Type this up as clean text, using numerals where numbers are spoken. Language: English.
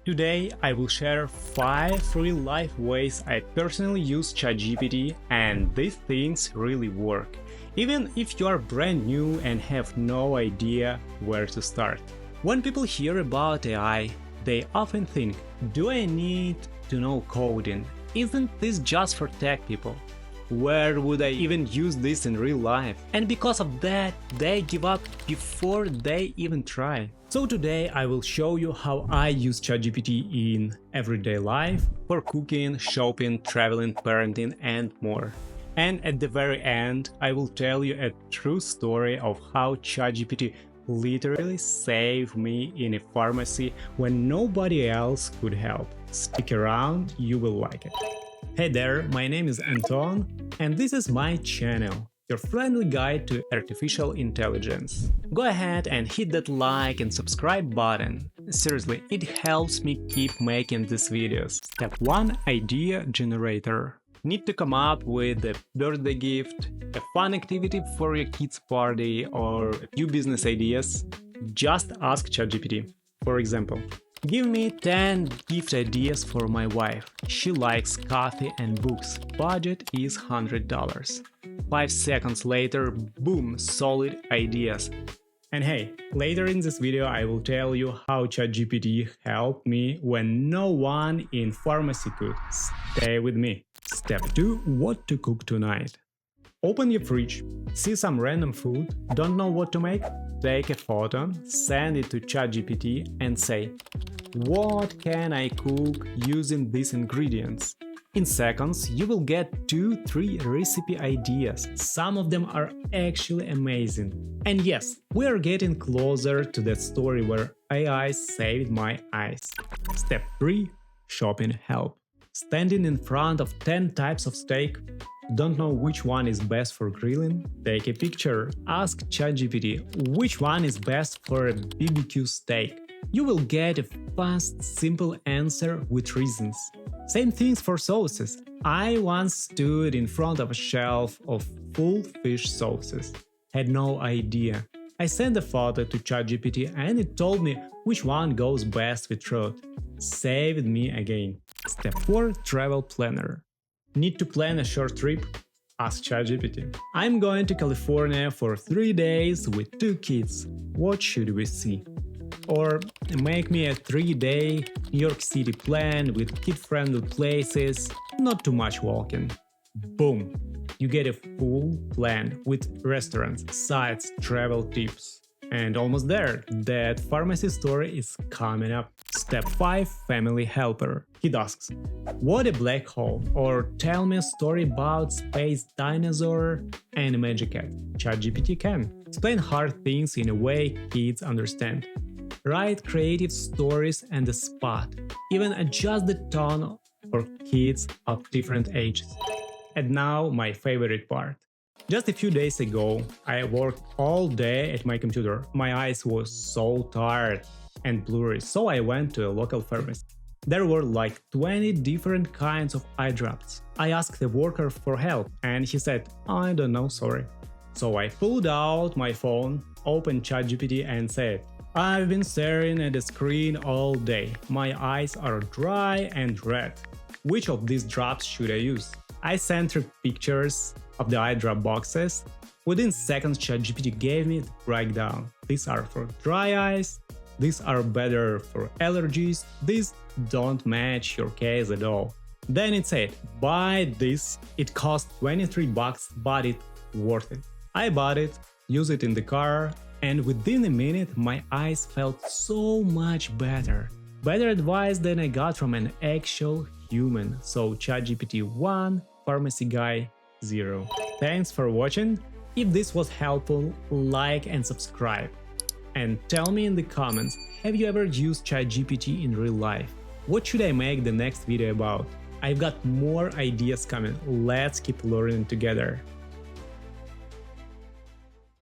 Today I will share 5 real-life ways I personally use ChatGPT, and these things really work, even if you are brand new and have no idea where to start. When people hear about AI, they often think, do I need to know coding? Isn't this just for tech people? Where would I even use this in real life? And because of that, they give up before they even try. So today I will show you how I use ChatGPT in everyday life for cooking, shopping, traveling, parenting, and more. And at the very end, I will tell you a true story of how ChatGPT literally saved me in a pharmacy when nobody else could help. Stick around, you will like it. Hey there, my name is Anton, and this is my channel, your friendly guide to artificial intelligence. Go ahead and hit that like and subscribe button. Seriously, it helps me keep making these videos. Step 1. Idea generator. Need to come up with a birthday gift, a fun activity for your kids' party, or a few business ideas? Just ask ChatGPT. For example, give me 10 gift ideas for my wife. She likes coffee and books. Budget is $100. 5 seconds later, boom, solid ideas. And hey, later in this video I will tell you how ChatGPT helped me when no one in pharmacy could. Stay with me. Step 2. What to cook tonight. Open your fridge, see some random food, don't know what to make? Take a photo, send it to ChatGPT and say, what can I cook using these ingredients? In seconds, you will get 2-3 recipe ideas. Some of them are actually amazing. And yes, we are getting closer to that story where AI saved my eyes. Step 3. Shopping help. Standing in front of 10 types of steak, don't know which one is best for grilling? Take a picture, ask ChatGPT which one is best for a BBQ steak. You will get a fast, simple answer with reasons. Same things for sauces. I once stood in front of a shelf of full fish sauces. Had no idea. I sent a photo to ChatGPT and it told me which one goes best with trout. Saved me again. Step 4. Travel planner. Need to plan a short trip? Ask ChatGPT. I'm going to California for 3 days with 2 kids. What should we see? Or make me a 3-day New York City plan with kid-friendly places, not too much walking. Boom! You get a full plan with restaurants, sites, travel tips. And almost there, that pharmacy story is coming up. Step 5. Family helper. He asks, what a black hole? Or tell me a story about space dinosaur and magic cat. ChatGPT can. Explain hard things in a way kids understand. Write creative stories on the spot. Even adjust the tone for kids of different ages. And now my favorite part. Just a few days ago, I worked all day at my computer. My eyes were so tired and blurry, so I went to a local pharmacy. There were like 20 different kinds of eye drops. I asked the worker for help, and he said, I don't know, sorry. So I pulled out my phone, opened ChatGPT and said, I've been staring at the screen all day. My eyes are dry and red. Which of these drops should I use? I sent her pictures of the eye drop boxes. Within seconds, ChatGPT gave me the breakdown. These are for dry eyes, these are better for allergies, these don't match your case at all. Then it said, buy this, it cost $23, but it's worth it. I bought it, used it in the car, and within a minute my eyes felt so much better. Better advice than I got from an actual human. So ChatGPT 1, pharmacy guy 0. Thanks for watching. If this was helpful, like and subscribe. And tell me in the comments, have you ever used ChatGPT in real life? What should I make the next video about? I've got more ideas coming. Let's keep learning together.